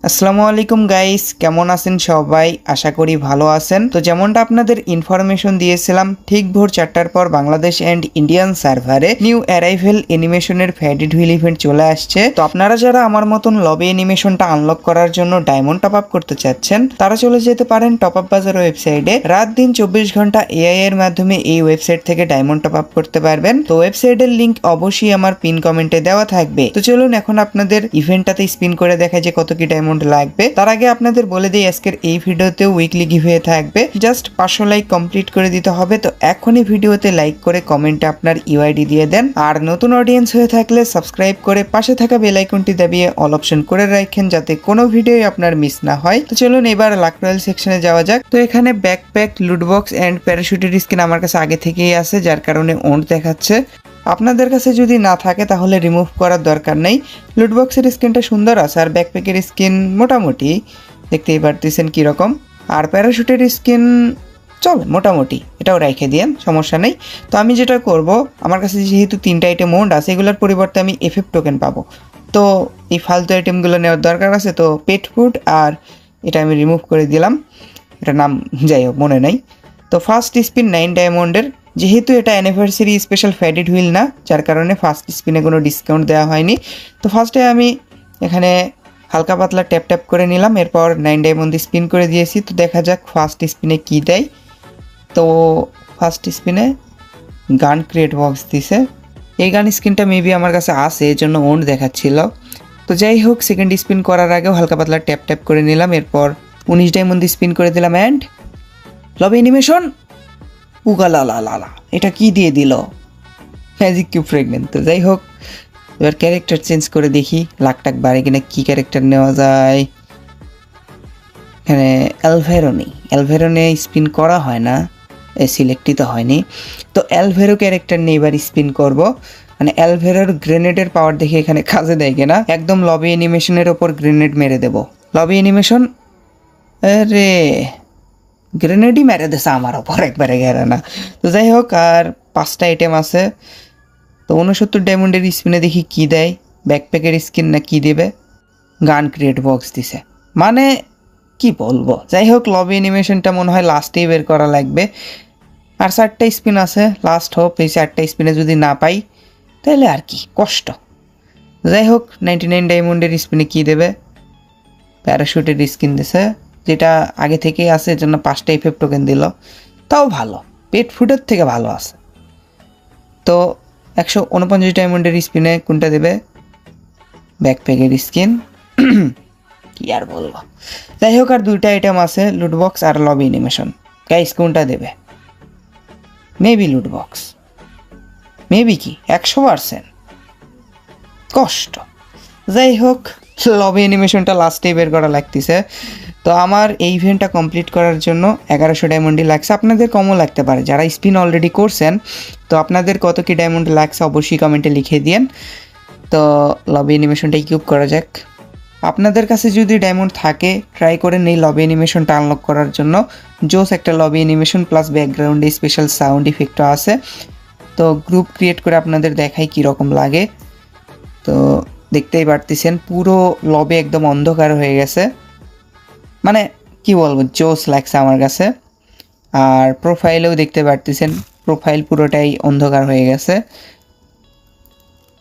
আসসালামু আলাইকুম গাইস, কেমন আছেন সবাই? আশা করি ভালো আছেন। তো যেমনটা আপনাদের ইনফরমেশন দিয়েছিলাম, ঠিক ভোর 4টার পর বাংলাদেশ এন্ড ইন্ডিয়ান সার্ভারে new arrival অ্যানিমেশনের faded wheel event চলে আসছে। তো আপনারা যারা আমার মতন লবি অ্যানিমেশনটা আনলক করার জন্য ডায়মন্ড টপ আপ করতে চাচ্ছেন, তারা চলে যেতে পারেন টপ আপ বাজার ওয়েবসাইটে। রাত দিন 24 ঘন্টা এআই এর মাধ্যমে এই ওয়েবসাইট থেকে ডায়মন্ড টপ আপ করতে পারবেন। তো ওয়েবসাইটের লিংক অবশ্যই আমার পিন কমেন্টে দেওয়া থাকবে। তো চলুন এখন আপনাদের ইভেন্টটাতে স্পিন করে দেখা যে কত কি ডায়মন্ড লাগবে। তার আগে আপনাদের বলে দিই, আজকের এই ভিডিওতে উইকলি গিভওয়ে থাকবে। জাস্ট 500 লাইক কমপ্লিট করে দিতে হবে। তো এখনই ভিডিওতে লাইক করে কমেন্টে আপনার ইউআইডি দিয়ে দেন। আর নতুন অডিয়েন্স হয়ে থাকলে সাবস্ক্রাইব করে পাশে থাকা বেল আইকনটি দাবিয়ে অল অপশন করে রাখেন, যাতে কোনো ভিডিও আপনার মিস না হয়। তো চলুন এবার লাক রয়্যাল সেকশনে যাওয়া যাক। তো এখানে ব্যাকপ্যাক, লুটবক্স এন্ড প্যারাশুটের স্কিন আমার কাছে আগে থেকেই আছে, যার কারণে ওন্ট দেখাচ্ছে। আপনাদের কাছে যদি না থাকে তাহলে রিমুভ করার দরকার নেই। লুটবক্সের স্কিনটা সুন্দর আছে, আর ব্যাকপ্যাকের স্কিন মোটামুটি দেখতেই পারতেছেন কীরকম। আর প্যারাশুটের স্কিন চলে মোটামুটি, এটাও রেখে দিয়েন, সমস্যা নেই। তো আমি যেটা করব, আমার কাছে যেহেতু 3টা আইটেম ওন্ড আছে, এগুলোর পরিবর্তে আমি এফএফ টোকেন পাবো। তো এই ফালতু আইটেমগুলো নেওয়ার দরকার আছে। তো পেট ফুড আর এটা আমি রিমুভ করে দিলাম, এটার নাম যাই হোক মনে নেই। তো ফার্স্ট স্পিন 9 ডায়মন্ডের, যেহেতু এটা অ্যানিভার্সারি স্পেশাল ফ্যাডেড হুইল না, যার কারণে ফার্স্ট স্পিনে কোনো ডিসকাউন্ট দেওয়া হয়নি। তো ফার্স্টে আমি এখানে হালকা পাতলা ট্যাপ ট্যাপ করে নিলাম, এরপর 9 ডায়মন্ড স্পিন করে দিয়েছি। তো দেখা যাক ফার্স্ট স্পিনে কী দেয়। তো ফার্স্ট স্পিনে গান ক্রিয়েট বক্স দিছে। এই গান স্কিনটা মেবি আমার কাছে আছে, এই জন্য ওন্ড দেখাচ্ছিল। তো যাই হোক, সেকেন্ড স্পিন করার আগেও হালকা পাতলা ট্যাপ ট্যাপ করে নিলাম, এরপর 19 ডায়মন্ড স্পিন করে দিলাম। অ্যান্ড লবি অ্যানিমেশন উগালা লা লা লা, এটা কি দিয়ে দিল? Magic cube fragment. তো যাই হোক, এবার ক্যারেক্টার চেঞ্জ করে দেখি লাখ টাক বাড়ে কিনা, কী ক্যারেক্টার নেওয়া যায়। এখানে অ্যালভেরনে স্পিন করা হয় না, সিলেক্টই তো হয়নি। তো অ্যালভেরো ক্যারেক্টার নিয়ে এবার স্পিন করব। মানে অ্যালভেরোর গ্রেনেডের পাওয়ার দেখে এখানে কাজে দেয় কিনা। একদম লবি অ্যানিমেশনের ওপর গ্রেনেড মেরে দেব। লবি অ্যানিমেশন, আরে গ্রেনেডই মেরে দিছে আমার ওপর, একবারে গেরে না। তো যাই হোক, আর 5টা আইটেম আছে। তো 69 ডায়মন্ডের স্পিনে দেখি কি দেয়, ব্যাকপ্যাকের স্কিন না কি দেবে। গান ক্রিয়েট বক্স দিছে, মানে কি বলবো। যাই হোক, লবি অ্যানিমেশনটা মনে হয় লাস্টেই বের করা লাগবে। আর 4টা স্পিন আছে, লাস্ট হোপ। এই 4টা স্পিনে যদি না পাই তাহলে আর কি কষ্ট। যাই হোক, 99 ডায়মন্ডের স্পিনে কি দেবে? প্যারাশুটের স্কিন দিছে, যেটা আগে থেকেই আছে, এর জন্য 5টা ইফেক্ট টোকেন দিল। তাও ভালো, পেট ফুডের থেকে ভালো আছে। তো 149 ডায়মন্ডের স্পিনে কোনটা দেবে? ব্যাকপ্যাকের স্কিন, কি আর বলবো। যাই হোক, আর 2টা আইটেম আছে, লুটবক্স আর লবি অ্যানিমেশন। গাইস কোনটা দেবে? মেবি লুটবক্স, মেবি কি 100% কষ্ট। যাই হোক, লবি অ্যানিমেশনটা লাস্টে বের করা লাগতেছে। তো আমার এই ইভেন্টটা কমপ্লিট করার জন্য 1100 ডায়মন্ডই লাগছে। আপনাদের কমও লাগতে পারে, যারা স্পিন অলরেডি করছেন। তো আপনাদের কত কি ডায়মন্ড লাগছে অবশ্যই কমেন্টে লিখে দিন। তো লবি অ্যানিমেশনটা কিউব করা যাক। আপনাদের কাছে যদি ডায়মন্ড থাকে, ট্রাই করেন এই লবি অ্যানিমেশনটা আনলক করার জন্য। জোস একটা লবি অ্যানিমেশন প্লাস ব্যাকগ্রাউন্ডে স্পেশাল সাউন্ড ইফেক্টও আছে। তো গ্রুপ ক্রিয়েট করে আপনাদের দেখাই কীরকম লাগে। তো দেখতেই পারতেছেন পুরো লবি একদম অন্ধকার হয়ে গেছে, মানে কি বলবো, জোস লাগছে আমার কাছে। আর প্রোফাইলেও দেখতে পারতেছেন প্রোফাইল পুরোটাই অন্ধকার হয়ে গেছে।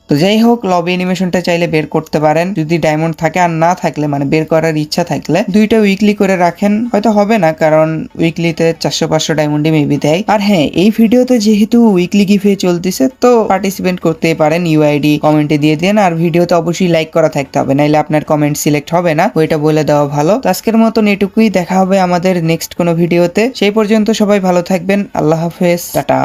তো যাই হোক, লবি অ্যানিমেশনটা চাইলে বের করতে পারেন যদি ডায়মন্ড থাকে, আর না থাকলে মানে বের করার ইচ্ছা থাকলে 2টা উইকলি করে রাখেন। হয়তো হবে না, কারণ উইকলিতে 400-500 ডায়মন্ডই মেবি দেয়। আর হ্যাঁ, এই ভিডিওতে যেহেতু উইকলি গিভওয়ে চলতেছে, তো পার্টিসিপেট করতেই পারেন। ইউআইডি কমেন্টে দিয়ে দেন, আর ভিডিওতে অবশ্যই লাইক করা থাকতে হবে, নাইলে আপনার কমেন্ট সিলেক্ট হবে না, ওইটা বলে দেওয়া ভালো। তো আজকের মতন এটুকুই, দেখা হবে আমাদের নেক্সট কোনো ভিডিওতে। সেই পর্যন্ত সবাই ভালো থাকবেন, আল্লাহ হাফেজ, টাটা।